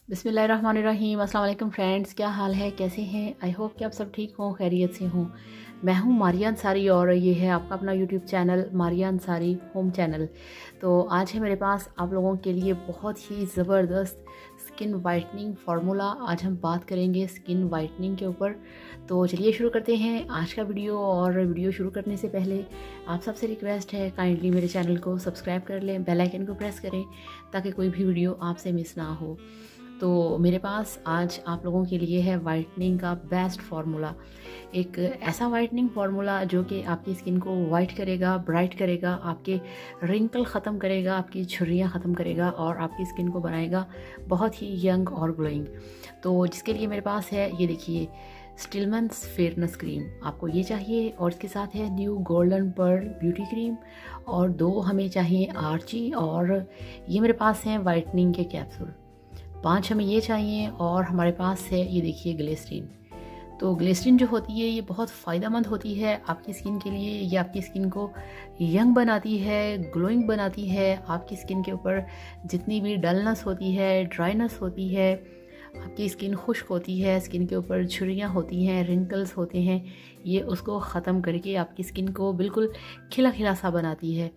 बिस्मिल्लाहिर्रहमानिर्रहीम। अस्सलाम वालेकुम फ्रेंड्स, क्या हाल है, कैसे हैं? आई होप कि आप सब ठीक हों, खैरियत से हों। मैं हूं मारिया अंसारी और ये है आपका अपना YouTube channel Maria Ansari home channel. तो आज है मेरे पास आप लोगों के लिए बहुत ही ज़बरदस्त स्किन वाइटनिंग फार्मूला। आज हम बात करेंगे स्किन वाइटनिंग के ऊपर। तो चलिए शुरू करते हैं आज का वीडियो। और वीडियो शुरू करने से पहले आप सबसे रिक्वेस्ट है, काइंडली मेरे चैनल को सब्सक्राइब कर लें, बेल आइकन को प्रेस करें ताकि कोई भी वीडियो आपसे मिस ना हो। तो मेरे पास आज आप लोगों के लिए है वाइटनिंग का बेस्ट फार्मूला। एक ऐसा वाइटनिंग फार्मूला जो कि आपकी स्किन को वाइट करेगा, ब्राइट करेगा, आपके रिंकल ख़त्म करेगा, आपकी झुर्रियाँ ख़त्म करेगा और आपकी स्किन को बनाएगा बहुत ही यंग और ग्लोइंग। तो जिसके लिए मेरे पास है, ये देखिए, स्टिलमैन्स फेयरनेस क्रीम आपको ये चाहिए। और इसके साथ है new golden pearl beauty cream, और 2 हमें चाहिए आर्ची, और ये मेरे पास हैं वाइटनिंग के कैप्सूल। 5 हमें ये चाहिए। और हमारे पास है, ये देखिए, ग्लिसरीन। तो ग्लिसरीन जो होती है ये बहुत फ़ायदेमंद होती है आपकी स्किन के लिए। ये आपकी स्किन को यंग बनाती है, ग्लोइंग बनाती है। आपकी स्किन के ऊपर जितनी भी डलनेस होती है, ड्राइनेस होती है, आपकी स्किन खुश्क होती है, स्किन के ऊपर झुर्रियाँ होती हैं, रिंकल्स होते हैं, ये उसको ख़त्म करके आपकी स्किन को बिल्कुल खिला खिला सा बनाती है।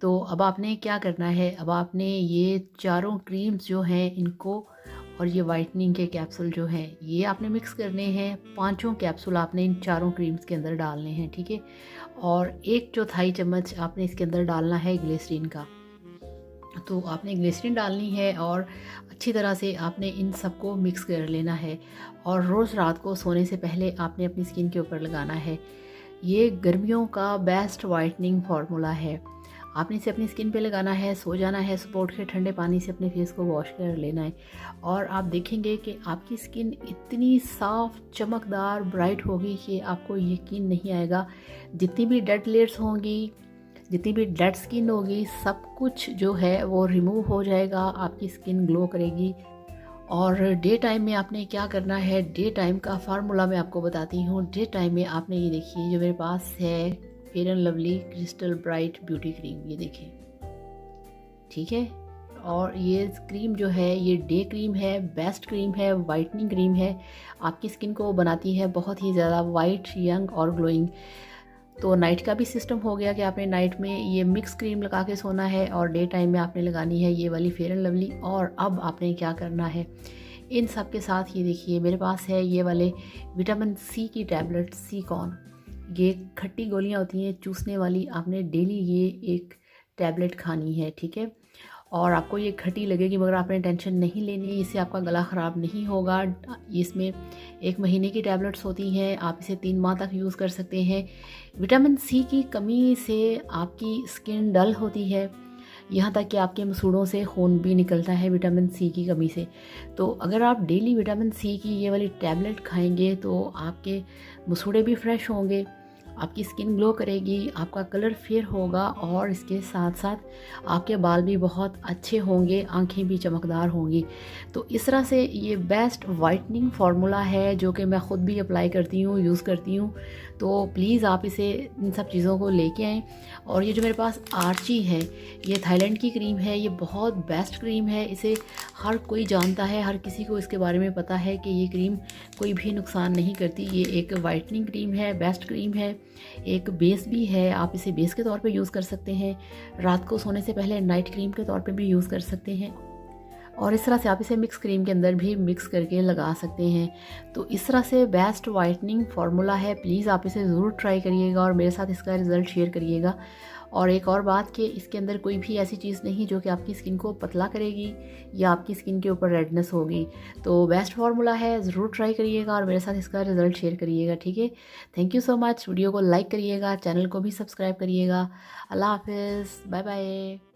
तो अब आपने क्या करना है, अब आपने ये चारों क्रीम्स जो हैं इनको, और ये वाइटनिंग के कैप्सूल जो हैं, ये आपने मिक्स करने हैं। 5 कैप्सूल आपने इन चारों क्रीम्स के अंदर डालने हैं, ठीक है। और 1/4 चम्मच आपने इसके अंदर डालना है ग्लिसरीन का। तो आपने ग्लिसरीन डालनी है और अच्छी तरह से आपने इन सबको मिक्स कर लेना है। और रोज़ रात को सोने से पहले आपने अपनी स्किन के ऊपर लगाना है। ये गर्मियों का बेस्ट वाइटनिंग फार्मूला है। आपने इसे अपनी स्किन पे लगाना है, सो जाना है, सुबह उठ के ठंडे पानी से अपने फेस को वॉश कर लेना है। और आप देखेंगे कि आपकी स्किन इतनी साफ, चमकदार, ब्राइट होगी कि आपको यकीन नहीं आएगा। जितनी भी डेड लेयर्स होंगी, जितनी भी डेड स्किन होगी, सब कुछ जो है वो रिमूव हो जाएगा, आपकी स्किन ग्लो करेगी। और डे टाइम में आपने क्या करना है, डे टाइम का फार्मूला मैं आपको बताती हूँ। डे टाइम में आपने ये देखिए, जो मेरे पास है fair and lovely crystal bright beauty cream, ये देखिए, ठीक है। और ये क्रीम जो है ये डे क्रीम है, बेस्ट क्रीम है, वाइटनिंग क्रीम है, आपकी स्किन को बनाती है बहुत ही ज़्यादा वाइट, यंग और ग्लोइंग। तो नाइट का भी सिस्टम हो गया कि आपने नाइट में ये मिक्स क्रीम लगा के सोना है, और डे टाइम में आपने लगानी है ये वाली फेयर एंड लवली। और अब आपने क्या करना है, इन सब के साथ ये देखिए, मेरे पास है ये वाले विटामिन सी की टैबलेट, सी कॉन। ये खट्टी गोलियां होती हैं चूसने वाली, आपने डेली ये एक टैबलेट खानी है, ठीक है। और आपको ये खट्टी लगेगी मगर आपने टेंशन नहीं लेनी, इससे आपका गला ख़राब नहीं होगा। इसमें 1 महीने की टैबलेट्स होती हैं, आप इसे 3 माह तक यूज़ कर सकते हैं। विटामिन सी की कमी से आपकी स्किन डल होती है, यहाँ तक कि आपके मसूड़ों से खून भी निकलता है विटामिन सी की कमी से। तो अगर आप डेली विटामिन सी की ये वाली टैबलेट खाएंगे तो आपके मसूड़े भी फ्रेश होंगे, आपकी स्किन ग्लो करेगी, आपका कलर फेयर होगा, और इसके साथ साथ आपके बाल भी बहुत अच्छे होंगे, आंखें भी चमकदार होंगी। तो इस तरह से ये बेस्ट वाइटनिंग फार्मूला है जो कि मैं ख़ुद भी अप्लाई करती हूँ, यूज़ करती हूँ। तो प्लीज़ आप इसे, इन सब चीज़ों को लेके आएँ। और ये जो मेरे पास आर्ची है, ये थाईलैंड की क्रीम है, ये बहुत बेस्ट क्रीम है, इसे हर कोई जानता है, हर किसी को इसके बारे में पता है कि ये क्रीम कोई भी नुकसान नहीं करती। ये एक वाइटनिंग क्रीम है, बेस्ट क्रीम है, एक बेस भी है, आप इसे बेस के तौर पे यूज़ कर सकते हैं, रात को सोने से पहले नाइट क्रीम के तौर पे भी यूज़ कर सकते हैं, और इस तरह से आप इसे मिक्स क्रीम के अंदर भी मिक्स करके लगा सकते हैं। तो इस तरह से बेस्ट वाइटनिंग फार्मूला है, प्लीज़ आप इसे ज़रूर ट्राई करिएगा और मेरे साथ इसका रिज़ल्ट शेयर करिएगा। और एक और बात कि इसके अंदर कोई भी ऐसी चीज़ नहीं जो कि आपकी स्किन को पतला करेगी या आपकी स्किन के ऊपर रेडनेस होगी। तो बेस्ट फार्मूला है, ज़रूर ट्राई करिएगा और मेरे साथ इसका रिज़ल्ट शेयर करिएगा, ठीक है। Thank you so much. Video को लाइक करिएगा, चैनल को भी सब्सक्राइब करिएगा। अल्लाह हाफिज़, बाय बाय।